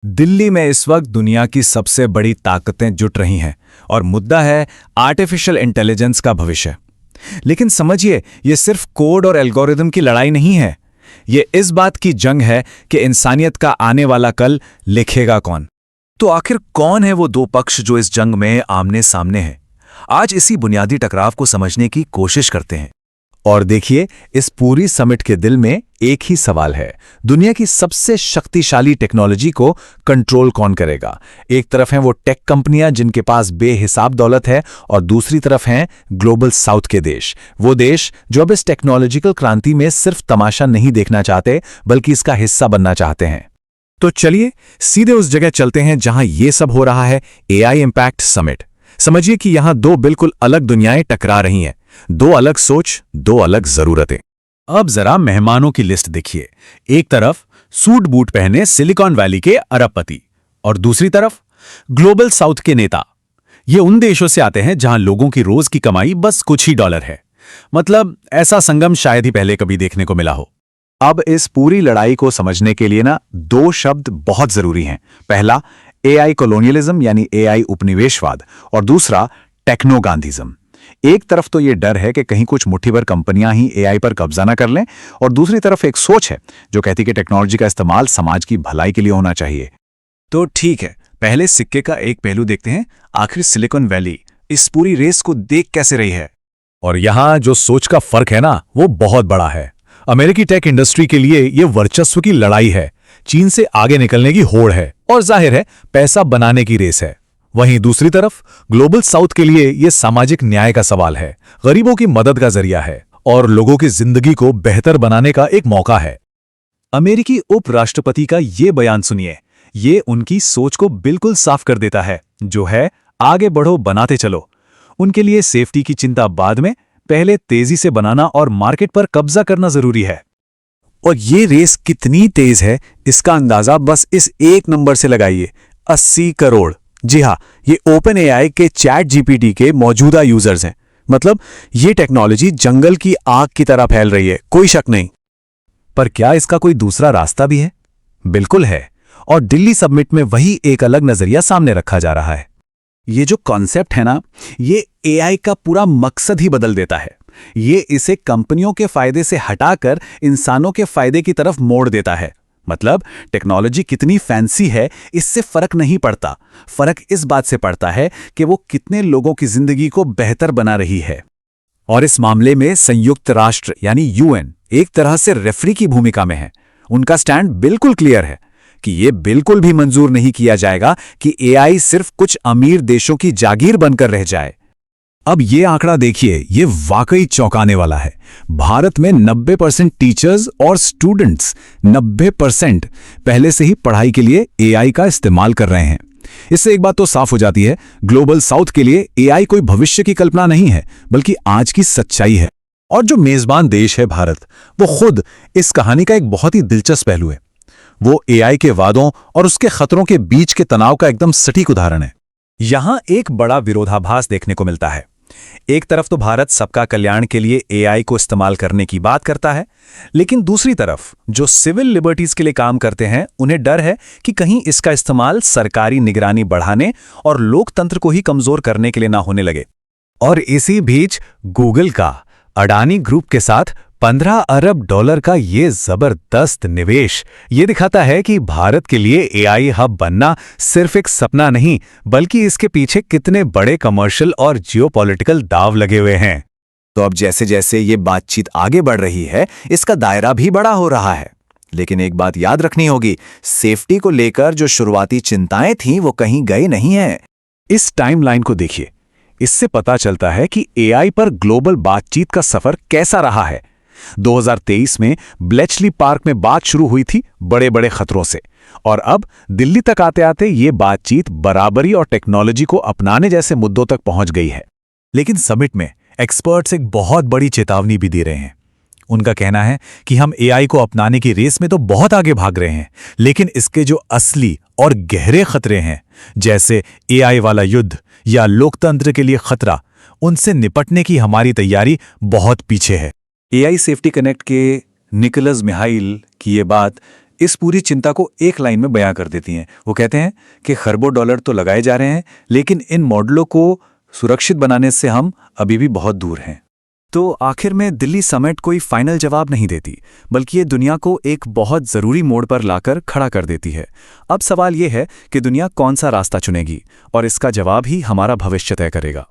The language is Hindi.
दिल्ली में इस वक्त दुनिया की सबसे बड़ी ताकतें जुट रही हैं और मुद्दा है आर्टिफिशियल इंटेलिजेंस का भविष्य। लेकिन समझिए, ये सिर्फ कोड और एल्गोरिदम की लड़ाई नहीं है। ये इस बात की जंग है कि इंसानियत का आने वाला कल लिखेगा कौन। तो आखिर कौन है वो दो पक्ष जो इस जंग में आमने सामने हैं? आज इसी बुनियादी टकराव को समझने की कोशिश करते हैं। और देखिए, इस पूरी समिट के दिल में एक ही सवाल है, दुनिया की सबसे शक्तिशाली टेक्नोलॉजी को कंट्रोल कौन करेगा। एक तरफ हैं वो टेक कंपनियां जिनके पास बेहिसाब दौलत है, और दूसरी तरफ हैं ग्लोबल साउथ के देश, वो देश जो अब इस टेक्नोलॉजिकल क्रांति में सिर्फ तमाशा नहीं देखना चाहते बल्कि इसका हिस्सा बनना चाहते हैं। तो चलिए सीधे उस जगह चलते हैं जहां ये सब हो रहा है, एआई इंपैक्ट समिट। समझिए कि यहां दो बिल्कुल अलग दुनियाएं टकरा रही हैं, दो अलग सोच, दो अलग जरूरतें। अब जरा मेहमानों की लिस्ट देखिए। एक तरफ सूट बूट पहने सिलिकॉन वैली के अरबपति और दूसरी तरफ ग्लोबल साउथ के नेता। ये उन देशों से आते हैं जहां लोगों की रोज की कमाई बस कुछ ही डॉलर है। मतलब ऐसा संगम शायद ही पहले कभी देखने को मिला हो। अब इस पूरी लड़ाई को समझने के लिए दो शब्द बहुत जरूरी हैं। पहला एआई कॉलोनियलिज्म यानी एआई उपनिवेशवाद, और दूसरा टेक्नो गांधीज्म। एक तरफ तो ये डर है कि कहीं कुछ मुट्ठीभर कंपनियां ही एआई पर कब्जा ना कर लें, और दूसरी तरफ एक सोच है जो कहती कि टेक्नोलॉजी का इस्तेमाल समाज की भलाई के लिए होना चाहिए। तो ठीक है, पहले सिक्के का एक पहलू देखते हैं। आखिर सिलिकॉन वैली इस पूरी रेस को देख कैसे रही है। और यहां जो सोच का फर्क है वो बहुत बड़ा है। अमेरिकी टेक इंडस्ट्री के लिए ये वर्चस्व की लड़ाई है, चीन से आगे निकलने की होड़ है, और जाहिर है पैसा बनाने की रेस है। वहीं दूसरी तरफ ग्लोबल साउथ के लिए यह सामाजिक न्याय का सवाल है, गरीबों की मदद का जरिया है और लोगों की जिंदगी को बेहतर बनाने का एक मौका है। अमेरिकी उपराष्ट्रपति का ये बयान सुनिए, ये उनकी सोच को बिल्कुल साफ कर देता है, जो है आगे बढ़ो बनाते चलो। उनके लिए सेफ्टी की चिंता बाद में, पहले तेजी से बनाना और मार्केट पर कब्जा करना जरूरी है। और ये रेस कितनी तेज है इसका अंदाजा बस इस एक नंबर से लगाइए, 80 करोड़। जी हाँ, ये ओपन एआई के चैट जीपीटी के मौजूदा यूजर्स हैं। मतलब ये टेक्नोलॉजी जंगल की आग की तरह फैल रही है, कोई शक नहीं। पर क्या इसका कोई दूसरा रास्ता भी है? बिल्कुल है, और दिल्ली समिट में वही एक अलग नजरिया सामने रखा जा रहा है। ये जो कॉन्सेप्ट है ये एआई का पूरा मकसद ही बदल देता है। ये इसे कंपनियों के फायदे से हटाकर इंसानों के फायदे की तरफ मोड़ देता है। मतलब टेक्नोलॉजी कितनी फैंसी है इससे फर्क नहीं पड़ता, फर्क इस बात से पड़ता है कि वो कितने लोगों की जिंदगी को बेहतर बना रही है। और इस मामले में संयुक्त राष्ट्र यानी यूएन एक तरह से रेफरी की भूमिका में है। उनका स्टैंड बिल्कुल क्लियर है कि ये बिल्कुल भी मंजूर नहीं किया जाएगा कि एआई सिर्फ कुछ अमीर देशों की जागीर बनकर रह जाए। अब ये आंकड़ा देखिए, ये वाकई चौंकाने वाला है। भारत में 90% टीचर्स और स्टूडेंट्स 90% पहले से ही पढ़ाई के लिए एआई का इस्तेमाल कर रहे हैं। इससे एक बात तो साफ हो जाती है, ग्लोबल साउथ के लिए एआई कोई भविष्य की कल्पना नहीं है बल्कि आज की सच्चाई है। और जो मेजबान देश है भारत, वो खुद इस कहानी का एक बहुत ही दिलचस्प पहलू है। वो एआई के वादों और उसके खतरों के बीच के तनाव का एकदम सटीक उदाहरण है। यहां एक बड़ा विरोधाभास देखने को मिलता है। एक तरफ तो भारत सबका कल्याण के लिए एआई को इस्तेमाल करने की बात करता है, लेकिन दूसरी तरफ जो सिविल लिबर्टीज के लिए काम करते हैं उन्हें डर है कि कहीं इसका इस्तेमाल सरकारी निगरानी बढ़ाने और लोकतंत्र को ही कमजोर करने के लिए ना होने लगे। और इसी बीच गूगल का अडानी ग्रुप के साथ 15 अरब डॉलर का ये जबरदस्त निवेश ये दिखाता है कि भारत के लिए एआई हब बनना सिर्फ एक सपना नहीं बल्कि इसके पीछे कितने बड़े कमर्शियल और जियोपॉलिटिकल दांव लगे हुए हैं। तो अब जैसे जैसे ये बातचीत आगे बढ़ रही है, इसका दायरा भी बड़ा हो रहा है। लेकिन एक बात याद रखनी होगी, सेफ्टी को लेकर जो शुरुआती चिंताएं थीं वो कहीं गई नहीं हैं। इस टाइमलाइन को देखिए, इससे पता चलता है कि एआई पर ग्लोबल बातचीत का सफर कैसा रहा है। 2023 में ब्लेचली पार्क में बात शुरू हुई थी बड़े बड़े खतरों से, और अब दिल्ली तक आते आते ये बातचीत बराबरी और टेक्नोलॉजी को अपनाने जैसे मुद्दों तक पहुंच गई है। लेकिन समिट में एक्सपर्ट्स एक बहुत बड़ी चेतावनी भी दे रहे हैं। उनका कहना है कि हम एआई को अपनाने की रेस में तो बहुत आगे भाग रहे हैं, लेकिन इसके जो असली और गहरे खतरे हैं, जैसे एआई वाला युद्ध या लोकतंत्र के लिए खतरा, उनसे निपटने की हमारी तैयारी बहुत पीछे है। एआई सेफ्टी कनेक्ट के निकोलस मिहाइल की ये बात इस पूरी चिंता को एक लाइन में बयां कर देती हैं। वो कहते हैं कि खरबों डॉलर तो लगाए जा रहे हैं, लेकिन इन मॉडलों को सुरक्षित बनाने से हम अभी भी बहुत दूर हैं। तो आखिर में दिल्ली समिट कोई फाइनल जवाब नहीं देती, बल्कि ये दुनिया को एक बहुत ज़रूरी मोड़ पर लाकर खड़ा कर देती है। अब सवाल ये है कि दुनिया कौन सा रास्ता चुनेगी, और इसका जवाब ही हमारा भविष्य तय करेगा।